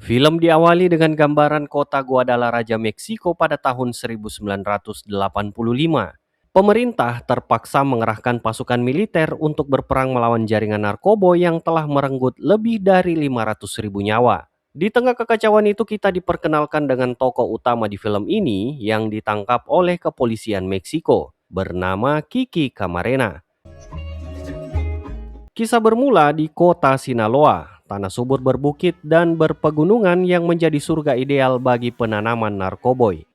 Film diawali dengan gambaran kota Guadalajara, Meksiko pada tahun 1985. Pemerintah terpaksa mengerahkan pasukan militer untuk berperang melawan jaringan narkoba yang telah merenggut lebih dari 500.000 nyawa. Di tengah kekacauan itu kita diperkenalkan dengan tokoh utama di film ini yang ditangkap oleh kepolisian Meksiko, bernama Kiki Camarena. Kisah bermula di kota Sinaloa, tanah subur berbukit dan berpegunungan yang menjadi surga ideal bagi penanaman narkoboy.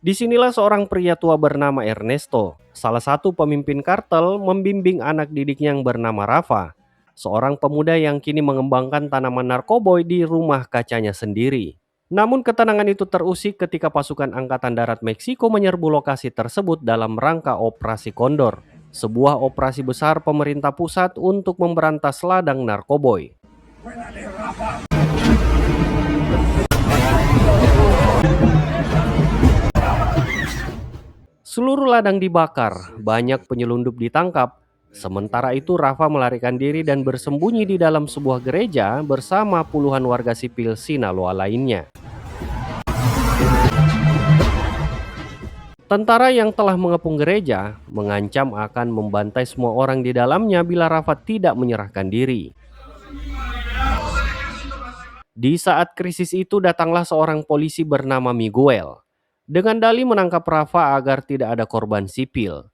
Disinilah seorang pria tua bernama Ernesto, salah satu pemimpin kartel, membimbing anak didiknya yang bernama Rafa, seorang pemuda yang kini mengembangkan tanaman narkoboy di rumah kacanya sendiri. Namun ketenangan itu terusik ketika pasukan Angkatan Darat Meksiko menyerbu lokasi tersebut dalam rangka Operasi Kondor, sebuah operasi besar pemerintah pusat untuk memberantas ladang narkoboy. Seluruh ladang dibakar, banyak penyelundup ditangkap. Sementara itu Rafa melarikan diri dan bersembunyi di dalam sebuah gereja bersama puluhan warga sipil Sinaloa lainnya. Tentara yang telah mengepung gereja mengancam akan membantai semua orang di dalamnya bila Rafa tidak menyerahkan diri. Di saat krisis itu datanglah seorang polisi bernama Miguel dengan dalih menangkap Rafa agar tidak ada korban sipil.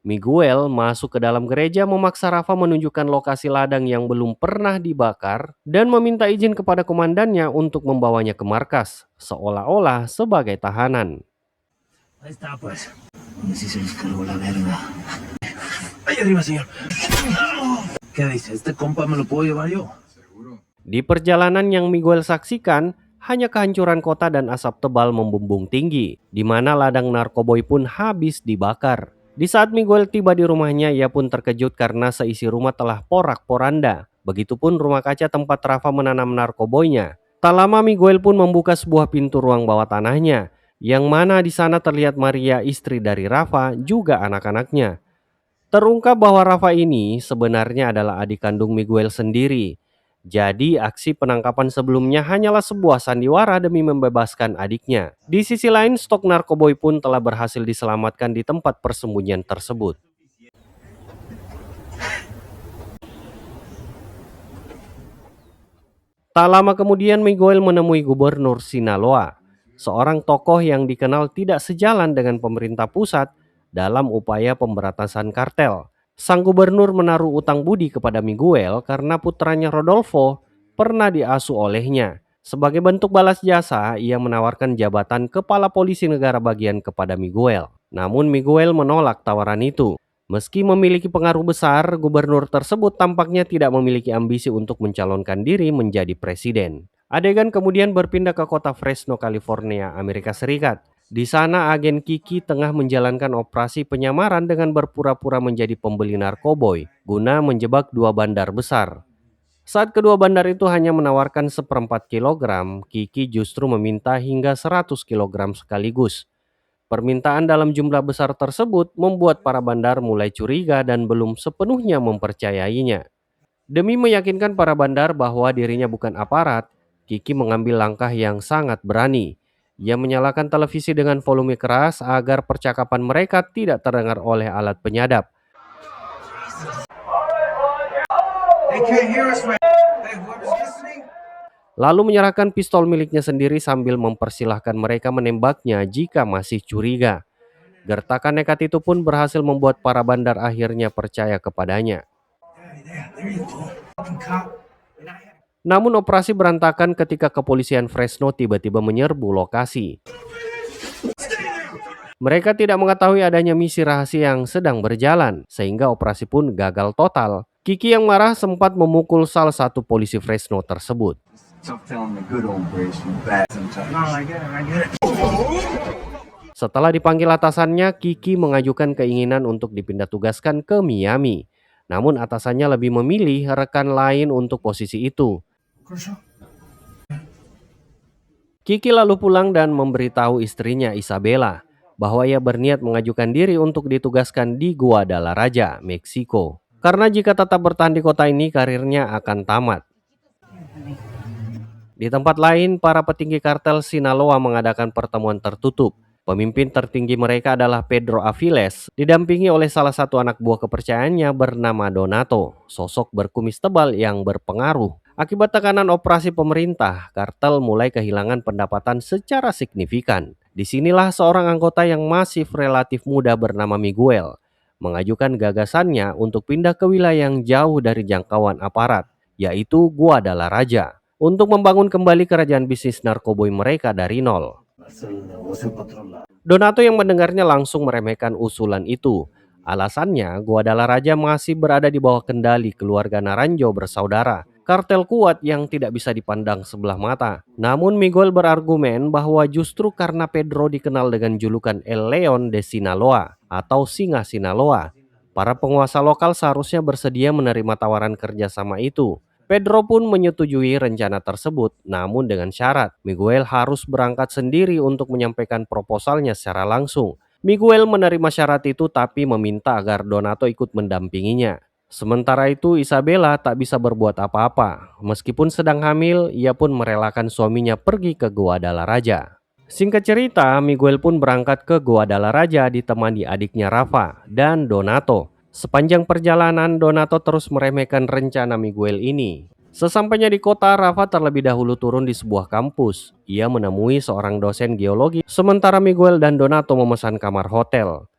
Miguel masuk ke dalam gereja memaksa Rafa menunjukkan lokasi ladang yang belum pernah dibakar dan meminta izin kepada komandannya untuk membawanya ke markas, seolah-olah sebagai tahanan. Ahí está, pues. Donde sí se les cargó la verga. Ahí arriba, señor. ¿Qué dice? ¿Este compa me lo puedo llevar yo? Di perjalanan yang Miguel saksikan, hanya kehancuran kota dan asap tebal membumbung tinggi, di mana ladang narkoboy pun habis dibakar. Di saat Miguel tiba di rumahnya, ia pun terkejut karena seisi rumah telah porak-poranda. Begitupun rumah kaca tempat Rafa menanam narkoboynya. Tak lama Miguel pun membuka sebuah pintu ruang bawah tanahnya, yang mana di sana terlihat Maria, istri dari Rafa, juga anak-anaknya. Terungkap bahwa Rafa ini sebenarnya adalah adik kandung Miguel sendiri. Jadi aksi penangkapan sebelumnya hanyalah sebuah sandiwara demi membebaskan adiknya. Di sisi lain, stok narkoboy pun telah berhasil diselamatkan di tempat persembunyian tersebut. Tak lama kemudian Miguel menemui Gubernur Sinaloa, seorang tokoh yang dikenal tidak sejalan dengan pemerintah pusat dalam upaya pemberantasan kartel. Sang gubernur menaruh utang budi kepada Miguel karena putranya Rodolfo pernah diasuh olehnya. Sebagai bentuk balas jasa, ia menawarkan jabatan kepala polisi negara bagian kepada Miguel. Namun Miguel menolak tawaran itu. Meski memiliki pengaruh besar, gubernur tersebut tampaknya tidak memiliki ambisi untuk mencalonkan diri menjadi presiden. Adegan kemudian berpindah ke kota Fresno, California, Amerika Serikat. Di sana agen Kiki tengah menjalankan operasi penyamaran dengan berpura-pura menjadi pembeli narkoboy guna menjebak dua bandar besar. Saat kedua bandar itu hanya menawarkan 1/4 kilogram, Kiki justru meminta hingga 100 kilogram sekaligus. Permintaan dalam jumlah besar tersebut membuat para bandar mulai curiga dan belum sepenuhnya mempercayainya. Demi meyakinkan para bandar bahwa dirinya bukan aparat, Kiki mengambil langkah yang sangat berani. Ia menyalakan televisi dengan volume keras agar percakapan mereka tidak terdengar oleh alat penyadap. Lalu menyerahkan pistol miliknya sendiri sambil mempersilahkan mereka menembaknya jika masih curiga. Gertakan nekat itu pun berhasil membuat para bandar akhirnya percaya kepadanya. Namun operasi berantakan ketika kepolisian Fresno tiba-tiba menyerbu lokasi. Mereka tidak mengetahui adanya misi rahasia yang sedang berjalan, sehingga operasi pun gagal total. Kiki yang marah sempat memukul salah satu polisi Fresno tersebut. Setelah dipanggil atasannya, Kiki mengajukan keinginan untuk dipindah tugaskan ke Miami. Namun atasannya lebih memilih rekan lain untuk posisi itu. Kiki lalu pulang dan memberitahu istrinya Isabella bahwa ia berniat mengajukan diri untuk ditugaskan di Guadalajara, Meksiko. Karena jika tetap bertahan di kota ini, karirnya akan tamat. Di tempat lain, para petinggi kartel Sinaloa mengadakan pertemuan tertutup. Pemimpin tertinggi mereka adalah Pedro Aviles, didampingi oleh salah satu anak buah kepercayaannya bernama Donato, sosok berkumis tebal yang berpengaruh. Akibat tekanan operasi pemerintah, kartel mulai kehilangan pendapatan secara signifikan. Disinilah seorang anggota yang masih relatif muda bernama Miguel mengajukan gagasannya untuk pindah ke wilayah yang jauh dari jangkauan aparat, yaitu Guadalajara, untuk membangun kembali kerajaan bisnis narkoboy mereka dari nol. Hacer el negocio para otro lado. Donato yang mendengarnya langsung meremehkan usulan itu. Alasannya, Guadalajara masih berada di bawah kendali keluarga Naranjo bersaudara, kartel kuat yang tidak bisa dipandang sebelah mata. Namun Miguel berargumen bahwa justru karena Pedro dikenal dengan julukan El Leon de Sinaloa atau Singa Sinaloa, para penguasa lokal seharusnya bersedia menerima tawaran kerjasama itu. Pedro pun menyetujui rencana tersebut, namun dengan syarat Miguel harus berangkat sendiri untuk menyampaikan proposalnya secara langsung. Miguel menerima syarat itu tapi meminta agar Donato ikut mendampinginya. Sementara itu Isabella tak bisa berbuat apa-apa. Meskipun sedang hamil, ia pun merelakan suaminya pergi ke Guadalajara. Singkat cerita, Miguel pun berangkat ke Guadalajara ditemani adiknya Rafa dan Donato. Sepanjang perjalanan, Donato terus meremehkan rencana Miguel ini. Sesampainya di kota, Rafa terlebih dahulu turun di sebuah kampus. Ia menemui seorang dosen geologi, sementara Miguel dan Donato memesan kamar hotel.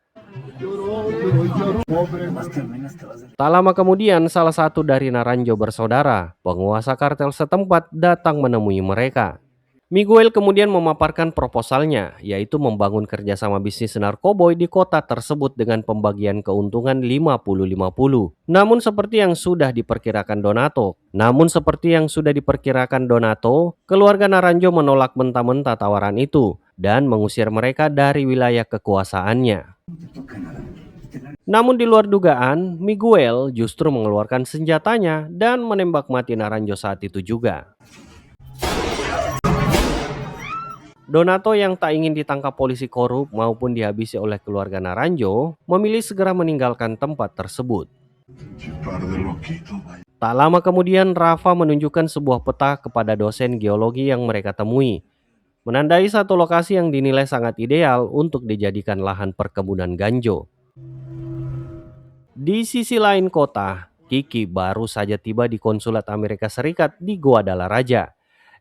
Más terminas te vas a... Tak lama kemudian, salah satu dari Naranjo bersaudara, penguasa kartel setempat, datang menemui mereka. Miguel kemudian memaparkan proposalnya, yaitu membangun kerjasama bisnis narkoboy di kota tersebut dengan pembagian keuntungan 50-50. Namun seperti yang sudah diperkirakan Donato, keluarga Naranjo menolak mentah-mentah tawaran itu dan mengusir mereka dari wilayah kekuasaannya. Namun di luar dugaan, Miguel justru mengeluarkan senjatanya dan menembak mati Naranjo saat itu juga. Donato yang tak ingin ditangkap polisi korup maupun dihabisi oleh keluarga Naranjo, memilih segera meninggalkan tempat tersebut. Tak lama kemudian Rafa menunjukkan sebuah peta kepada dosen geologi yang mereka temui, menandai satu lokasi yang dinilai sangat ideal untuk dijadikan lahan perkebunan ganjo. Di sisi lain kota, Kiki baru saja tiba di konsulat Amerika Serikat di Guadalajara.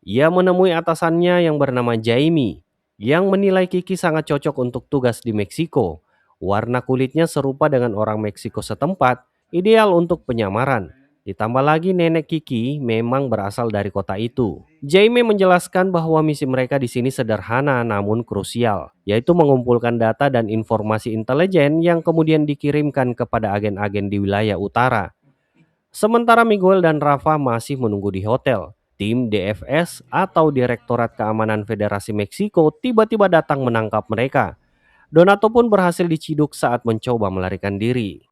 Ia menemui atasannya yang bernama Jaime, yang menilai Kiki sangat cocok untuk tugas di Meksiko. Warna kulitnya serupa dengan orang Meksiko setempat, ideal untuk penyamaran. Ditambah lagi nenek Kiki memang berasal dari kota itu. Jaime menjelaskan bahwa misi mereka di sini sederhana namun krusial, yaitu mengumpulkan data dan informasi intelijen yang kemudian dikirimkan kepada agen-agen di wilayah utara. Sementara Miguel dan Rafa masih menunggu di hotel. Tim DFS atau Direktorat Keamanan Federasi Meksiko tiba-tiba datang menangkap mereka. Donato pun berhasil diciduk saat mencoba melarikan diri.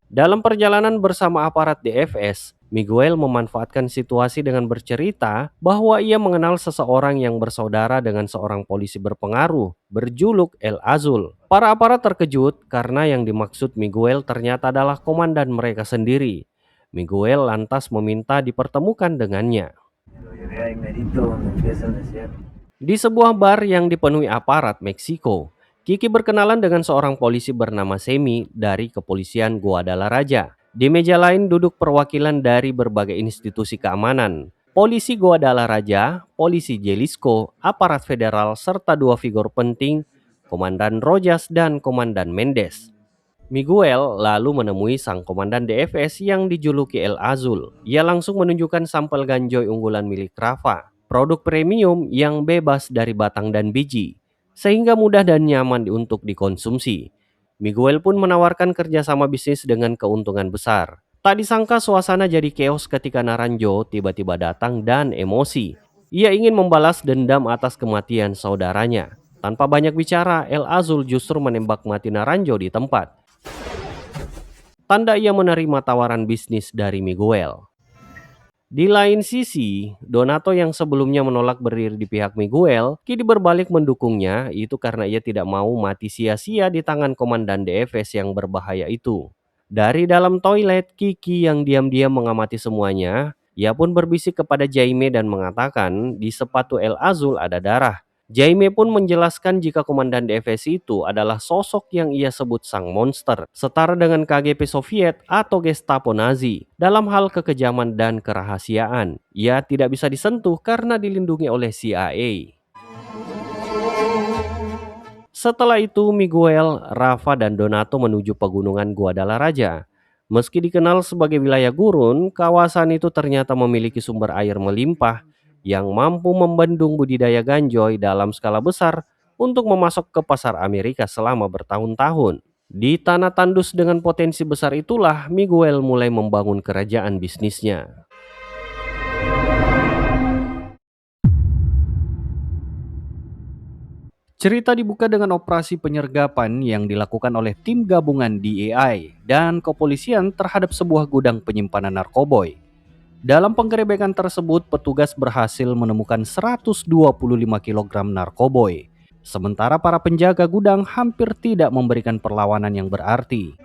Dalam perjalanan bersama aparat DFS, Miguel memanfaatkan situasi dengan bercerita bahwa ia mengenal seseorang yang bersaudara dengan seorang polisi berpengaruh berjuluk El Azul. Para aparat terkejut karena yang dimaksud Miguel ternyata adalah komandan mereka sendiri. Miguel lantas meminta dipertemukan dengannya. Lo llevé ahí merito donde empieza el desierto. Di sebuah bar yang dipenuhi aparat Meksiko, Kiki berkenalan dengan seorang polisi bernama Semi dari kepolisian Guadalajara. Di meja lain duduk perwakilan dari berbagai institusi keamanan. Polisi Guadalajara, polisi Jalisco, aparat federal, serta dua figur penting, Komandan Rojas dan Komandan Mendes. Miguel lalu menemui sang komandan DFS yang dijuluki El Azul. Ia langsung menunjukkan sampel ganjoy unggulan milik Rafa, produk premium yang bebas dari batang dan biji, sehingga mudah dan nyaman untuk dikonsumsi. Miguel pun menawarkan kerjasama bisnis dengan keuntungan besar. Tak disangka suasana jadi keos ketika Naranjo tiba-tiba datang dan emosi. Ia ingin membalas dendam atas kematian saudaranya. Tanpa banyak bicara, El Azul justru menembak mati Naranjo di tempat. Tanda ia menerima tawaran bisnis dari Miguel. Di lain sisi, Donato yang sebelumnya menolak berdiri di pihak Miguel, kini berbalik mendukungnya, itu karena ia tidak mau mati sia-sia di tangan komandan DFS yang berbahaya itu. Dari dalam toilet, Kiki yang diam-diam mengamati semuanya, Ia pun berbisik kepada Jaime dan mengatakan di sepatu El Azul ada darah. Jaime pun menjelaskan jika komandan DFS itu adalah sosok yang ia sebut sang monster, setara dengan KGB Soviet atau Gestapo Nazi. Dalam hal kekejaman dan kerahasiaan, ia tidak bisa disentuh karena dilindungi oleh CIA. Setelah itu, Miguel, Rafa, dan Donato menuju pegunungan Guadalajara. Meski dikenal sebagai wilayah gurun, kawasan itu ternyata memiliki sumber air melimpah yang mampu membendung budidaya ganjoy dalam skala besar untuk memasok ke pasar Amerika selama bertahun-tahun. Di tanah tandus dengan potensi besar itulah Miguel mulai membangun kerajaan bisnisnya. Cerita dibuka dengan operasi penyergapan yang dilakukan oleh tim gabungan DEI dan kepolisian terhadap sebuah gudang penyimpanan narkoboy. Dalam penggerebekan tersebut, petugas berhasil menemukan 125 kg narkoboy. Sementara para penjaga gudang hampir tidak memberikan perlawanan yang berarti.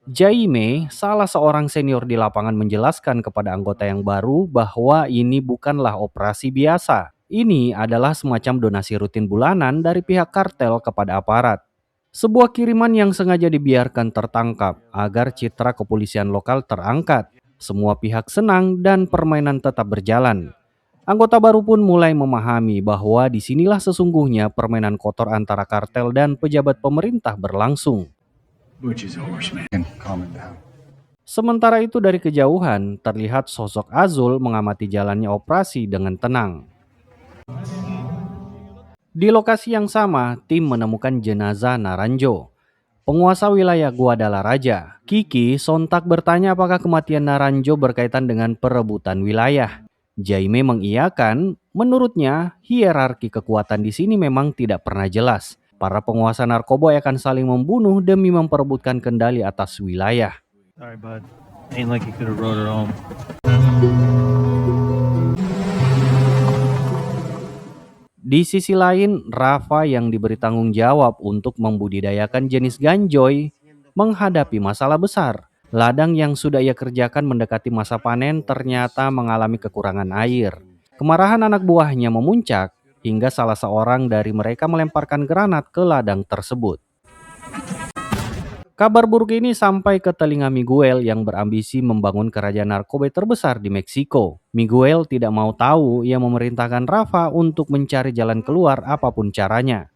Jaime, salah seorang senior di lapangan, menjelaskan kepada anggota yang baru bahwa ini bukanlah operasi biasa. Ini adalah semacam donasi rutin bulanan dari pihak kartel kepada aparat. Sebuah kiriman yang sengaja dibiarkan tertangkap agar citra kepolisian lokal terangkat. Semua pihak senang dan permainan tetap berjalan. Anggota baru pun mulai memahami bahwa disinilah sesungguhnya permainan kotor antara kartel dan pejabat pemerintah berlangsung. Sementara itu dari kejauhan terlihat sosok Azul mengamati jalannya operasi dengan tenang. Di lokasi yang sama, tim menemukan jenazah Naranjo, penguasa wilayah Guadalajara. Kiki sontak bertanya apakah kematian Naranjo berkaitan dengan perebutan wilayah. Jaime mengiyakan, menurutnya hierarki kekuatan di sini memang tidak pernah jelas. Para penguasa narkoba akan saling membunuh demi memperebutkan kendali atas wilayah. Sorry, bud. Ain't like you could have rode her home. Di sisi lain, Rafa yang diberi tanggung jawab untuk membudidayakan jenis ganjoy menghadapi masalah besar. Ladang yang sudah ia kerjakan mendekati masa panen ternyata mengalami kekurangan air. Kemarahan anak buahnya memuncak hingga salah seorang dari mereka melemparkan granat ke ladang tersebut. Kabar buruk ini sampai ke telinga Miguel yang berambisi membangun kerajaan narkoba terbesar di Meksiko. Miguel tidak mau tahu, ia memerintahkan Rafa untuk mencari jalan keluar apapun caranya.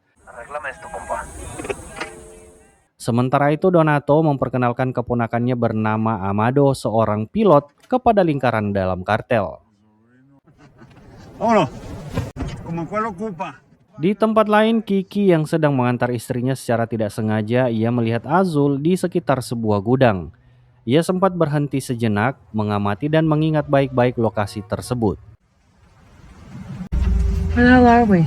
Sementara itu Donato memperkenalkan keponakannya bernama Amado, seorang pilot, kepada lingkaran dalam kartel. Di tempat lain, Kiki yang sedang mengantar istrinya secara tidak sengaja, ia melihat Azul di sekitar sebuah gudang. Ia sempat berhenti sejenak, mengamati dan mengingat baik-baik lokasi tersebut. Where the hell are we?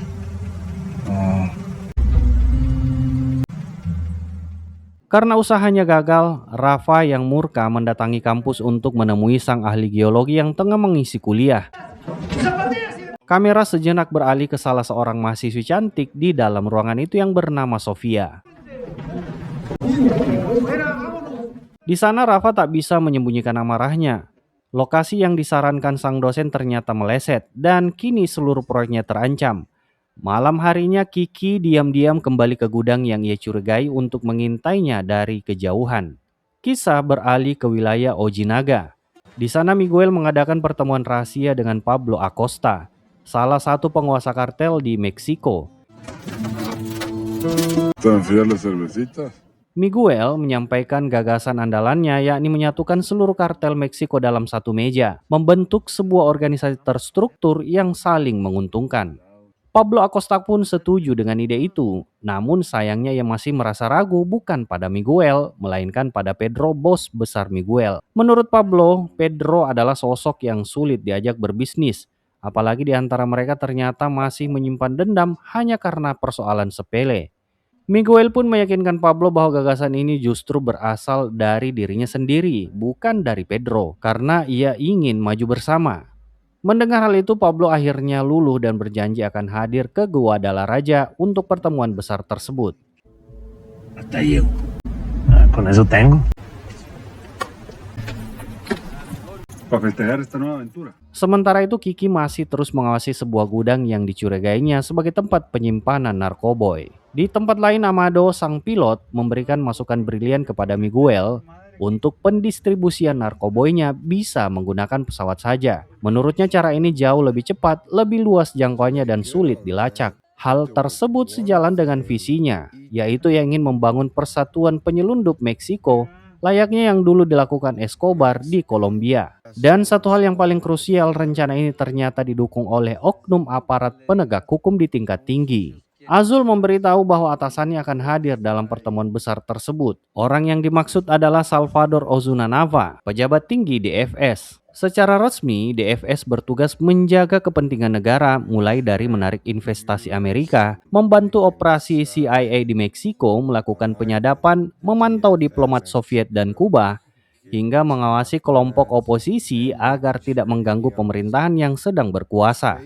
Karena usahanya gagal, Rafa yang murka mendatangi kampus untuk menemui sang ahli geologi yang tengah mengisi kuliah. Kamera sejenak beralih ke salah seorang mahasiswi cantik di dalam ruangan itu yang bernama Sofia. Di sana Rafa tak bisa menyembunyikan amarahnya. Lokasi yang disarankan sang dosen ternyata meleset dan kini seluruh proyeknya terancam. Malam harinya Kiki diam-diam kembali ke gudang yang ia curigai untuk mengintainya dari kejauhan. Kisah beralih ke wilayah Ojinaga. Di sana Miguel mengadakan pertemuan rahasia dengan Pablo Acosta, salah satu penguasa kartel di Meksiko. Miguel menyampaikan gagasan andalannya, yakni menyatukan seluruh kartel Meksiko dalam satu meja, membentuk sebuah organisasi terstruktur yang saling menguntungkan. Pablo Acosta pun setuju dengan ide itu, namun sayangnya ia masih merasa ragu bukan pada Miguel, melainkan pada Pedro, bos besar Miguel. Menurut Pablo, Pedro adalah sosok yang sulit diajak berbisnis, apalagi di antara mereka ternyata masih menyimpan dendam hanya karena persoalan sepele. Miguel pun meyakinkan Pablo bahwa gagasan ini justru berasal dari dirinya sendiri, bukan dari Pedro, karena ia ingin maju bersama. Mendengar hal itu, Pablo akhirnya luluh dan berjanji akan hadir ke Guadalajara untuk pertemuan besar tersebut. Hasta ahí. Con eso tengo. para festejar esta nueva aventura. Sementara itu Kiki masih terus mengawasi sebuah gudang yang dicurigainya sebagai tempat penyimpanan narkoboy. Di tempat lain Amado, sang pilot, memberikan masukan brilian kepada Miguel untuk pendistribusian narkoboynya bisa menggunakan pesawat saja. Menurutnya cara ini jauh lebih cepat, lebih luas jangkauannya dan sulit dilacak. Hal tersebut sejalan dengan visinya, yaitu yang ingin membangun persatuan penyelundup Meksiko layaknya yang dulu dilakukan Escobar di Kolombia. Dan satu hal yang paling krusial, rencana ini ternyata didukung oleh oknum aparat penegak hukum di tingkat tinggi. Azul memberitahu bahwa atasannya akan hadir dalam pertemuan besar tersebut. Orang yang dimaksud adalah Salvador Ozuna Nava, pejabat tinggi DFS. Secara resmi, DFS bertugas menjaga kepentingan negara mulai dari menarik investasi Amerika, membantu operasi CIA di Meksiko, melakukan penyadapan, memantau diplomat Soviet dan Kuba, hingga mengawasi kelompok oposisi agar tidak mengganggu pemerintahan yang sedang berkuasa.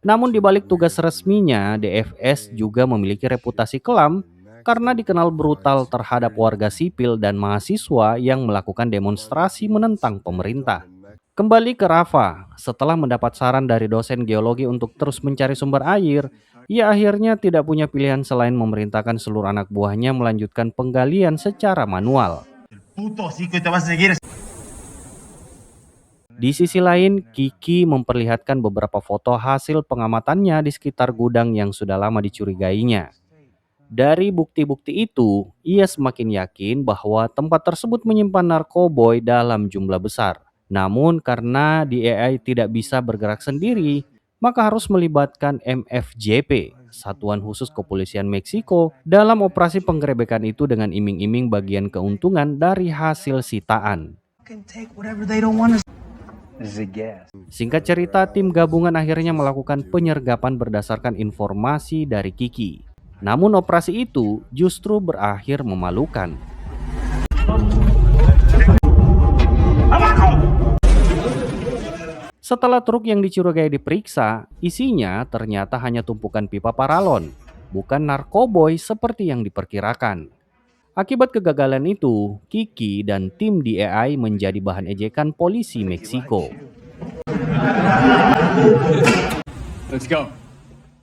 Namun di balik tugas resminya, DFS juga memiliki reputasi kelam karena dikenal brutal terhadap warga sipil dan mahasiswa yang melakukan demonstrasi menentang pemerintah. Kembali ke Rafa, setelah mendapat saran dari dosen geologi untuk terus mencari sumber air, ia akhirnya tidak punya pilihan selain memerintahkan seluruh anak buahnya melanjutkan penggalian secara manual. Di sisi lain, Kiki memperlihatkan beberapa foto hasil pengamatannya di sekitar gudang yang sudah lama dicurigainya. Dari bukti-bukti itu, ia semakin yakin bahwa tempat tersebut menyimpan narkoboy dalam jumlah besar. Namun karena DEA tidak bisa bergerak sendiri, maka harus melibatkan MFJP, Satuan Khusus Kepolisian Meksiko, dalam operasi penggerebekan itu dengan iming-iming bagian keuntungan dari hasil sitaan. Singkat cerita, tim gabungan akhirnya melakukan penyergapan berdasarkan informasi dari Kiki. Namun operasi itu justru berakhir memalukan. Setelah truk yang dicurigai diperiksa, isinya ternyata hanya tumpukan pipa paralon, bukan narkoboy seperti yang diperkirakan. Akibat kegagalan itu, Kiki dan tim DEA menjadi bahan ejekan polisi Meksiko. Let's go.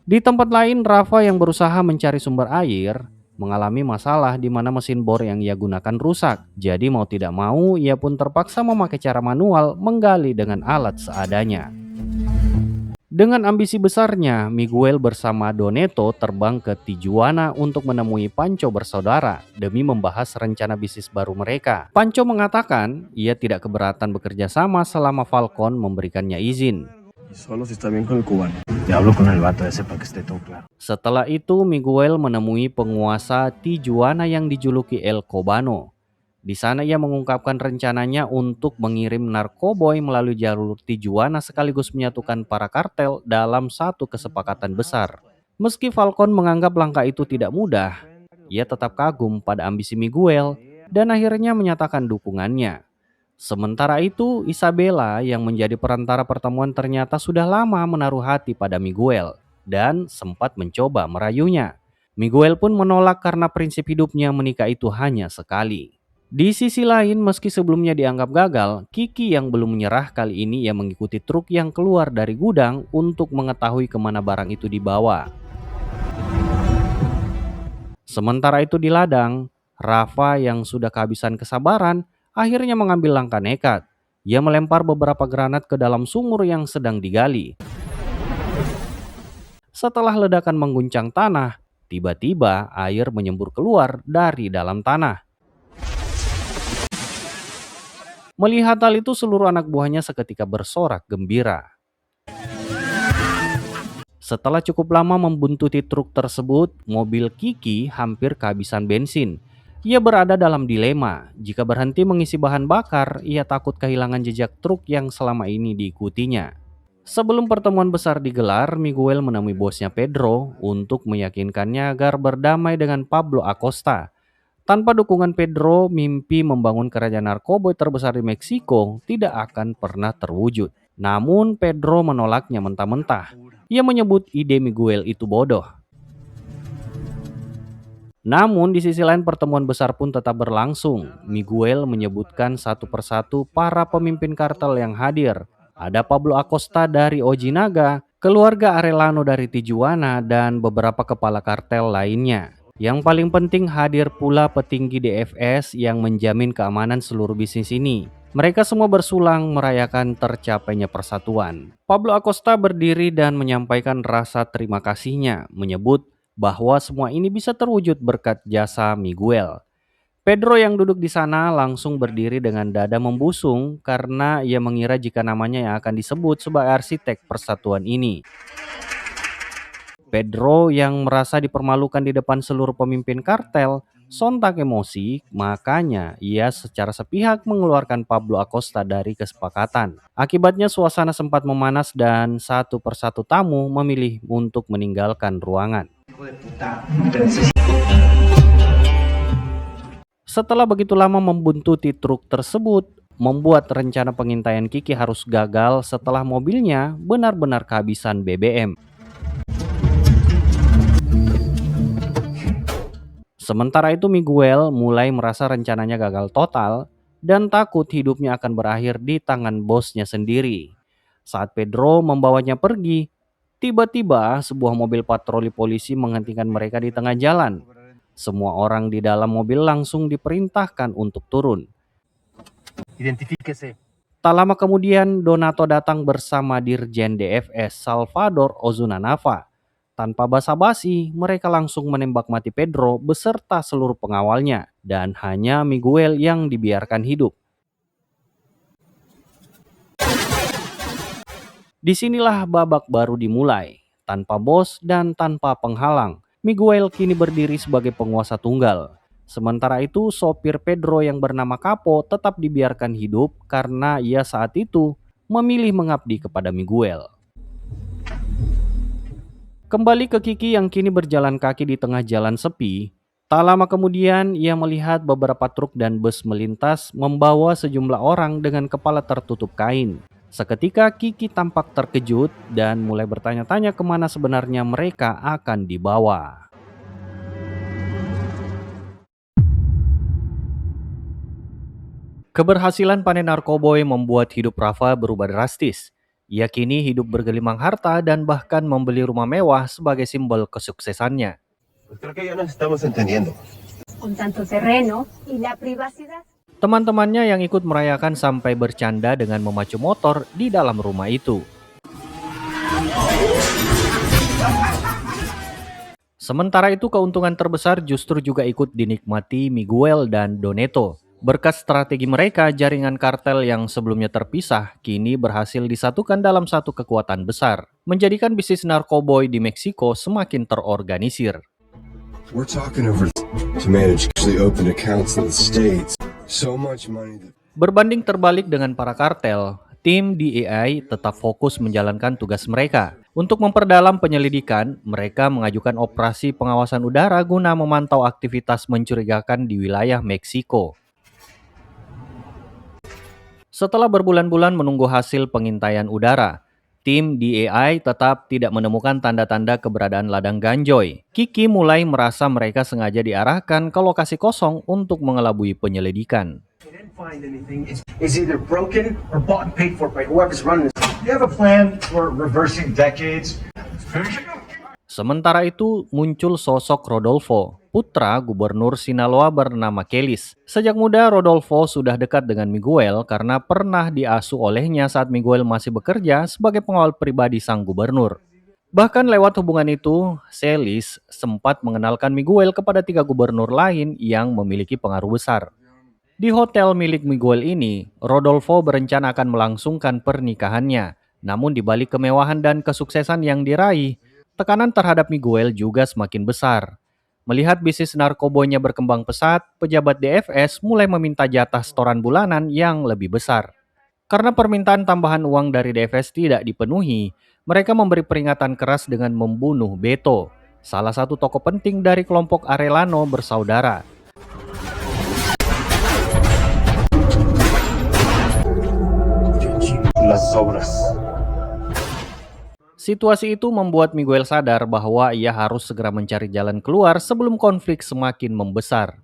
Di tempat lain, Rafa yang berusaha mencari sumber air mengalami masalah di mana mesin bor yang ia gunakan rusak. Jadi mau tidak mau, ia pun terpaksa memakai cara manual menggali dengan alat seadanya. Dengan ambisi besarnya, Miguel bersama Doneto terbang ke Tijuana untuk menemui Pancho bersaudara demi membahas rencana bisnis baru mereka. Pancho mengatakan ia tidak keberatan bekerja sama selama Falcon memberikannya izin. Setelah itu, Miguel menemui penguasa Tijuana yang dijuluki El Cobano. Di sana ia mengungkapkan rencananya untuk mengirim narkoboy melalui jalur Tijuana sekaligus menyatukan para kartel dalam satu kesepakatan besar. Meski Falcon menganggap langkah itu tidak mudah, ia tetap kagum pada ambisi Miguel dan akhirnya menyatakan dukungannya. Sementara itu, Isabella yang menjadi perantara pertemuan ternyata sudah lama menaruh hati pada Miguel dan sempat mencoba merayunya. Miguel pun menolak karena prinsip hidupnya menikah itu hanya sekali. Di sisi lain, meski sebelumnya dianggap gagal, Kiki yang belum menyerah kali ini ia mengikuti truk yang keluar dari gudang untuk mengetahui kemana barang itu dibawa. Sementara itu di ladang, Rafa yang sudah kehabisan kesabaran akhirnya mengambil langkah nekat. Ia melempar beberapa granat ke dalam sumur yang sedang digali. Setelah ledakan mengguncang tanah, tiba-tiba air menyembur keluar dari dalam tanah. Melihat hal itu, seluruh anak buahnya seketika bersorak gembira. Setelah cukup lama membuntuti truk tersebut, mobil Kiki hampir kehabisan bensin. Ia berada dalam dilema. Jika berhenti mengisi bahan bakar, ia takut kehilangan jejak truk yang selama ini diikutinya. Sebelum pertemuan besar digelar, Miguel menemui bosnya Pedro untuk meyakinkannya agar berdamai dengan Pablo Acosta. Tanpa dukungan Pedro, mimpi membangun kerajaan narkoboy terbesar di Meksiko tidak akan pernah terwujud. Namun Pedro menolaknya mentah-mentah. Ia menyebut ide Miguel itu bodoh. Namun di sisi lain pertemuan besar pun tetap berlangsung. Miguel menyebutkan satu persatu para pemimpin kartel yang hadir. Ada Pablo Acosta dari Ojinaga, keluarga Arellano dari Tijuana, dan beberapa kepala kartel lainnya. Yang paling penting hadir pula petinggi DFS yang menjamin keamanan seluruh bisnis ini. Mereka semua bersulang merayakan tercapainya persatuan. Pablo Acosta berdiri dan menyampaikan rasa terima kasihnya, menyebut bahwa semua ini bisa terwujud berkat jasa Miguel. Pedro yang duduk di sana langsung berdiri dengan dada membusung karena ia mengira jika namanya yang akan disebut sebagai arsitek persatuan ini. Pedro yang merasa dipermalukan di depan seluruh pemimpin kartel sontak emosi, makanya ia secara sepihak mengeluarkan Pablo Acosta dari kesepakatan. Akibatnya suasana sempat memanas dan satu persatu tamu memilih untuk meninggalkan ruangan. Setelah begitu lama membuntuti truk tersebut, membuat rencana pengintaian Kiki harus gagal setelah mobilnya benar-benar kehabisan BBM. Sementara itu Miguel mulai merasa rencananya gagal total dan takut hidupnya akan berakhir di tangan bosnya sendiri. Saat Pedro membawanya pergi, tiba-tiba sebuah mobil patroli polisi menghentikan mereka di tengah jalan. Semua orang di dalam mobil langsung diperintahkan untuk turun. Identifíquese. Tak lama kemudian Donato datang bersama Dirjen DFS Salvador Ozuna Nava. Tanpa basa-basi, mereka langsung menembak mati Pedro beserta seluruh pengawalnya dan hanya Miguel yang dibiarkan hidup. Disinilah babak baru dimulai. Tanpa bos dan tanpa penghalang, Miguel kini berdiri sebagai penguasa tunggal. Sementara itu, sopir Pedro yang bernama Capo tetap dibiarkan hidup karena ia saat itu memilih mengabdi kepada Miguel. Kembali ke Kiki yang kini berjalan kaki di tengah jalan sepi, tak lama kemudian ia melihat beberapa truk dan bus melintas membawa sejumlah orang dengan kepala tertutup kain. Seketika Kiki tampak terkejut dan mulai bertanya-tanya kemana sebenarnya mereka akan dibawa. Keberhasilan panen narkoboy membuat hidup Rafa berubah drastis. Ia kini hidup bergelimang harta dan bahkan membeli rumah mewah sebagai simbol kesuksesannya. Pues creo que ya nos estamos entendiendo. Con tanto terreno y la privacidad. Teman-temannya yang ikut merayakan sampai bercanda dengan memacu motor di dalam rumah itu. Sementara itu keuntungan terbesar justru juga ikut dinikmati Miguel dan Doneto. Berkat strategi mereka, jaringan kartel yang sebelumnya terpisah kini berhasil disatukan dalam satu kekuatan besar, menjadikan bisnis narkoboy di Meksiko semakin terorganisir. We're talking over to manage actually open accounts in the States. So much money that... Berbanding terbalik dengan para kartel, tim DEI tetap fokus menjalankan tugas mereka. Untuk memperdalam penyelidikan, mereka mengajukan operasi pengawasan udara guna memantau aktivitas mencurigakan di wilayah Meksiko. Setelah berbulan-bulan menunggu hasil pengintaian udara, tim DEI tetap tidak menemukan tanda-tanda keberadaan ladang ganjoy. Kiki mulai merasa mereka sengaja diarahkan ke lokasi kosong untuk mengelabui penyelidikan. We didn't find anything. It's either broken or bought and paid for by whoever's running this. You have a plan for reversing decades? Sementara itu muncul sosok Rodolfo, putra gubernur Sinaloa bernama Kelis. Sejak muda Rodolfo sudah dekat dengan Miguel karena pernah diasuh olehnya saat Miguel masih bekerja sebagai pengawal pribadi sang gubernur. Bahkan lewat hubungan itu, Celis sempat mengenalkan Miguel kepada 3 gubernur lain yang memiliki pengaruh besar. Di hotel milik Miguel ini, Rodolfo berencana akan melangsungkan pernikahannya. Namun di balik kemewahan dan kesuksesan yang diraih, tekanan terhadap Miguel juga semakin besar. Melihat bisnis narkobonya berkembang pesat, pejabat DFS mulai meminta jatah setoran bulanan yang lebih besar. Karena permintaan tambahan uang dari DFS tidak dipenuhi, mereka memberi peringatan keras dengan membunuh Beto, salah satu tokoh penting dari kelompok Arellano bersaudara. Las obras. Situasi itu membuat Miguel sadar bahwa ia harus segera mencari jalan keluar sebelum konflik semakin membesar.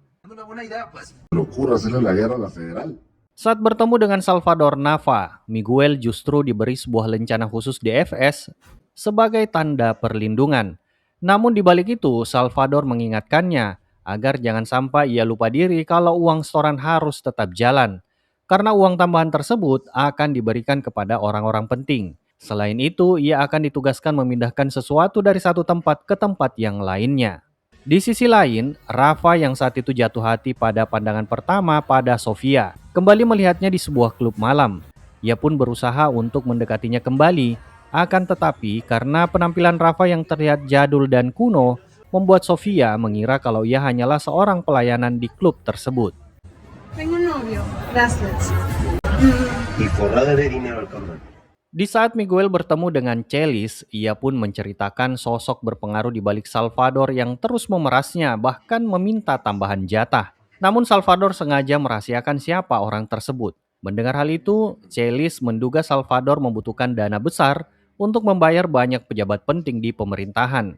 Locura hacerle la guerra a la federal. Saat bertemu dengan Salvador Nava, Miguel justru diberi sebuah lencana khusus DFS sebagai tanda perlindungan. Namun di balik itu, Salvador mengingatkannya agar jangan sampai ia lupa diri kalau uang setoran harus tetap jalan, karena uang tambahan tersebut akan diberikan kepada orang-orang penting. Selain itu, ia akan ditugaskan memindahkan sesuatu dari satu tempat ke tempat yang lainnya. Di sisi lain, Rafa yang saat itu jatuh hati pada pandangan pertama pada Sofia, kembali melihatnya di sebuah klub malam. Ia pun berusaha untuk mendekatinya kembali, akan tetapi karena penampilan Rafa yang terlihat jadul dan kuno, membuat Sofia mengira kalau ia hanyalah seorang pelayanan di klub tersebut. Tengo un novio, bracelets. Y forrada de dinero al cabrón. Di saat Miguel bertemu dengan Celis, ia pun menceritakan sosok berpengaruh di balik Salvador yang terus memerasnya, bahkan meminta tambahan jatah. Namun Salvador sengaja merahasiakan siapa orang tersebut. Mendengar hal itu, Celis menduga Salvador membutuhkan dana besar untuk membayar banyak pejabat penting di pemerintahan.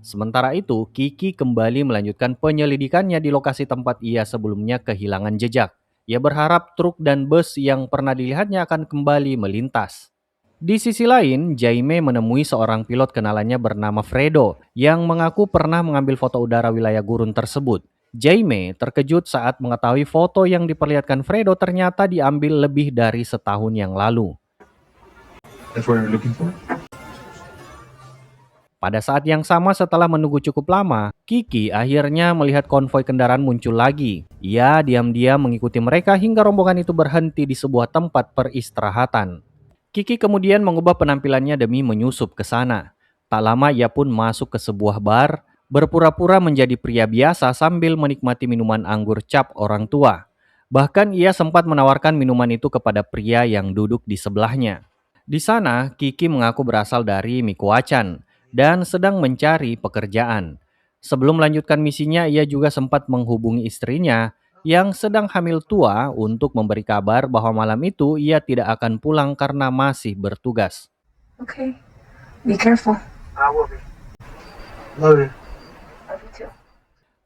Sementara itu, Kiki kembali melanjutkan penyelidikannya di lokasi tempat ia sebelumnya kehilangan jejak. Ia berharap truk dan bus yang pernah dilihatnya akan kembali melintas. Di sisi lain, Jaime menemui seorang pilot kenalannya bernama Fredo yang mengaku pernah mengambil foto udara wilayah gurun tersebut. Jaime terkejut saat mengetahui foto yang diperlihatkan Fredo ternyata diambil lebih dari setahun yang lalu. That's what you're looking for? Pada saat yang sama setelah menunggu cukup lama, Kiki akhirnya melihat konvoi kendaraan muncul lagi. Ia diam-diam mengikuti mereka hingga rombongan itu berhenti di sebuah tempat peristirahatan. Kiki kemudian mengubah penampilannya demi menyusup ke sana. Tak lama ia pun masuk ke sebuah bar, berpura-pura menjadi pria biasa sambil menikmati minuman anggur cap orang tua. Bahkan ia sempat menawarkan minuman itu kepada pria yang duduk di sebelahnya. Di sana, Kiki mengaku berasal dari Mikoachan dan sedang mencari pekerjaan. Sebelum melanjutkan misinya, ia juga sempat menghubungi istrinya yang sedang hamil tua untuk memberi kabar bahwa malam itu ia tidak akan pulang karena masih bertugas. Okay. Be careful. I will be. Love you. Love you too.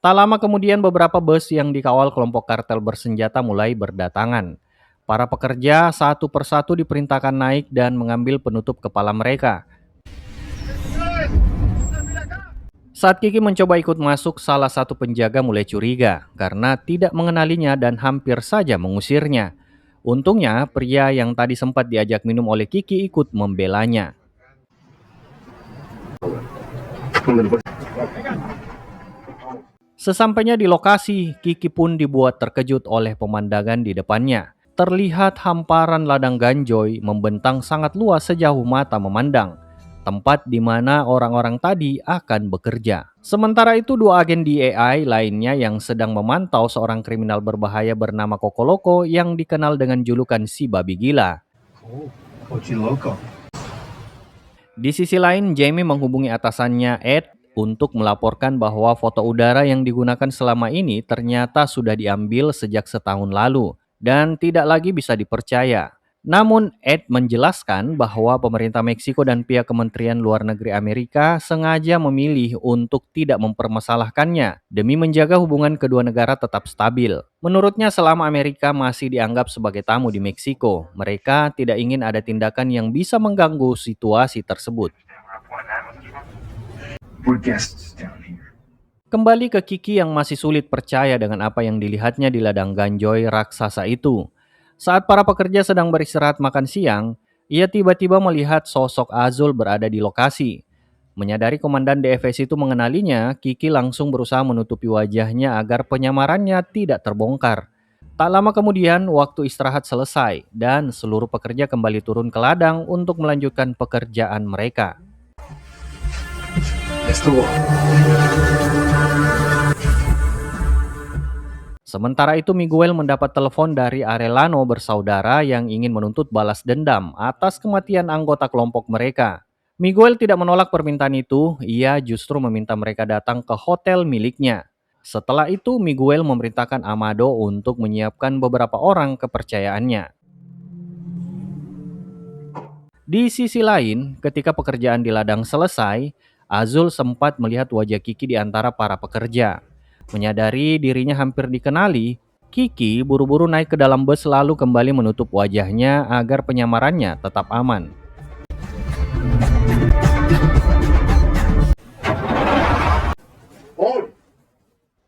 Tak lama kemudian beberapa bus yang dikawal kelompok kartel bersenjata mulai berdatangan. Para pekerja satu persatu diperintahkan naik dan mengambil penutup kepala mereka. Saat Kiki mencoba ikut masuk, salah satu penjaga mulai curiga karena tidak mengenalinya dan hampir saja mengusirnya. Untungnya, pria yang tadi sempat diajak minum oleh Kiki ikut membelanya. Sesampainya di lokasi, Kiki pun dibuat terkejut oleh pemandangan di depannya. Terlihat hamparan ladang ganjoy membentang sangat luas sejauh mata memandang. Tempat di mana orang-orang tadi akan bekerja. Sementara itu, dua agen DEA lainnya yang sedang memantau seorang kriminal berbahaya bernama Kokoloko yang dikenal dengan julukan si babi gila. Cochiloco. Di sisi lain, Jamie menghubungi atasannya Ed untuk melaporkan bahwa foto udara yang digunakan selama ini ternyata sudah diambil sejak setahun lalu dan tidak lagi bisa dipercaya. Namun, Ed menjelaskan bahwa pemerintah Meksiko dan pihak Kementerian Luar Negeri Amerika sengaja memilih untuk tidak mempermasalahkannya demi menjaga hubungan kedua negara tetap stabil. Menurutnya, selama Amerika masih dianggap sebagai tamu di Meksiko, mereka tidak ingin ada tindakan yang bisa mengganggu situasi tersebut. We're guests down here. Kembali ke Kiki yang masih sulit percaya dengan apa yang dilihatnya di ladang ganjoy raksasa itu. Saat para pekerja sedang beristirahat makan siang, ia tiba-tiba melihat sosok Azul berada di lokasi. Menyadari komandan DFS itu mengenalinya, Kiki langsung berusaha menutupi wajahnya agar penyamarannya tidak terbongkar. Tak lama kemudian, waktu istirahat selesai dan seluruh pekerja kembali turun ke ladang untuk melanjutkan pekerjaan mereka. Estuvo. Sementara itu, Miguel mendapat telepon dari Arellano bersaudara yang ingin menuntut balas dendam atas kematian anggota kelompok mereka. Miguel tidak menolak permintaan itu, ia justru meminta mereka datang ke hotel miliknya. Setelah itu, Miguel memerintahkan Amado untuk menyiapkan beberapa orang kepercayaannya. Di sisi lain, ketika pekerjaan di ladang selesai, Azul sempat melihat wajah Kiki di antara para pekerja. Menyadari dirinya hampir dikenali, Kiki buru-buru naik ke dalam bus lalu kembali menutup wajahnya agar penyamarannya tetap aman.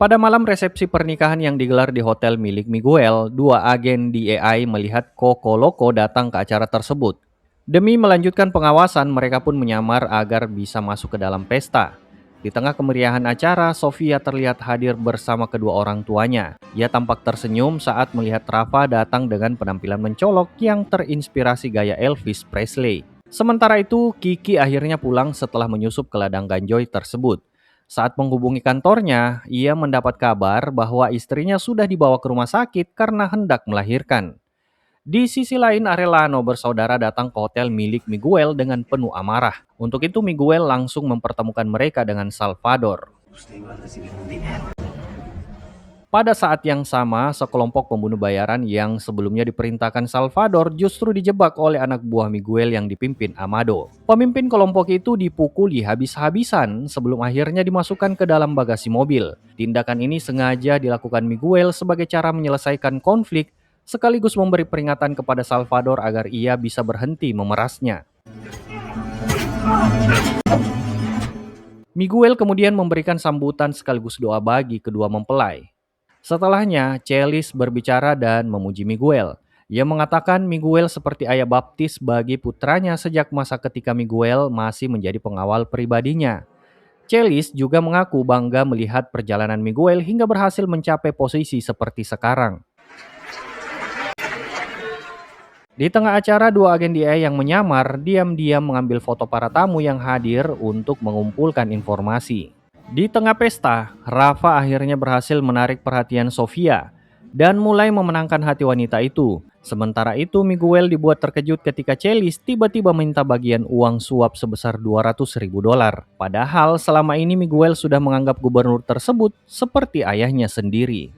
Pada malam resepsi pernikahan yang digelar di hotel milik Miguel, dua agen DEA melihat Coco Loco datang ke acara tersebut. Demi melanjutkan pengawasan, mereka pun menyamar agar bisa masuk ke dalam pesta. Di tengah kemeriahan acara, Sofia terlihat hadir bersama kedua orang tuanya. Ia tampak tersenyum saat melihat Rafa datang dengan penampilan mencolok yang terinspirasi gaya Elvis Presley. Sementara itu, Kiki akhirnya pulang setelah menyusup ke ladang ganjoy tersebut. Saat menghubungi kantornya, ia mendapat kabar bahwa istrinya sudah dibawa ke rumah sakit karena hendak melahirkan. Di sisi lain, Arellano bersaudara datang ke hotel milik Miguel dengan penuh amarah. Untuk itu, Miguel langsung mempertemukan mereka dengan Salvador. Usted iba a recibir un dinero. Pada saat yang sama, sekelompok pembunuh bayaran yang sebelumnya diperintahkan Salvador justru dijebak oleh anak buah Miguel yang dipimpin Amado. Pemimpin kelompok itu dipukuli habis-habisan sebelum akhirnya dimasukkan ke dalam bagasi mobil. Tindakan ini sengaja dilakukan Miguel sebagai cara menyelesaikan konflik sekaligus memberi peringatan kepada Salvador agar ia bisa berhenti memerasnya. Miguel kemudian memberikan sambutan sekaligus doa bagi kedua mempelai. Setelahnya, Celis berbicara dan memuji Miguel. Ia mengatakan Miguel seperti ayah baptis bagi putranya sejak masa ketika Miguel masih menjadi pengawal pribadinya. Celis juga mengaku bangga melihat perjalanan Miguel hingga berhasil mencapai posisi seperti sekarang. Di tengah acara, dua agen DEA yang menyamar diam-diam mengambil foto para tamu yang hadir untuk mengumpulkan informasi. Di tengah pesta, Rafa akhirnya berhasil menarik perhatian Sofia dan mulai memenangkan hati wanita itu. Sementara itu, Miguel dibuat terkejut ketika Celis tiba-tiba minta bagian uang suap sebesar $200.000. Padahal selama ini Miguel sudah menganggap gubernur tersebut seperti ayahnya sendiri.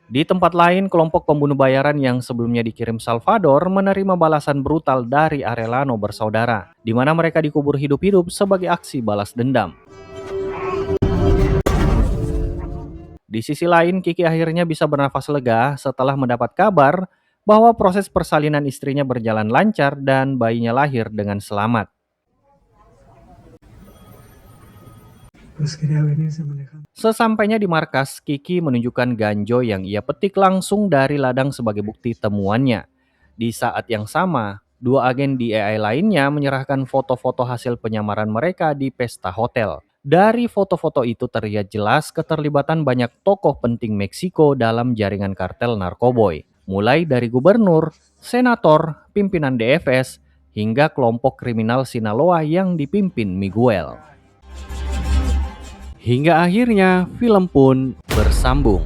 Di tempat lain, kelompok pembunuh bayaran yang sebelumnya dikirim Salvador menerima balasan brutal dari Arellano bersaudara, di mana mereka dikubur hidup-hidup sebagai aksi balas dendam. Di sisi lain, Kiki akhirnya bisa bernafas lega setelah mendapat kabar bahwa proses persalinan istrinya berjalan lancar dan bayinya lahir dengan selamat. Sesampainya di markas, Kiki menunjukkan ganjo yang ia petik langsung dari ladang sebagai bukti temuannya. Di saat yang sama, dua agen DEA lainnya menyerahkan foto-foto hasil penyamaran mereka di pesta hotel. Dari foto-foto itu terlihat jelas keterlibatan banyak tokoh penting Meksiko dalam jaringan kartel narkoboy. Mulai dari gubernur, senator, pimpinan DFS, hingga kelompok kriminal Sinaloa yang dipimpin Miguel. Hingga akhirnya film pun bersambung.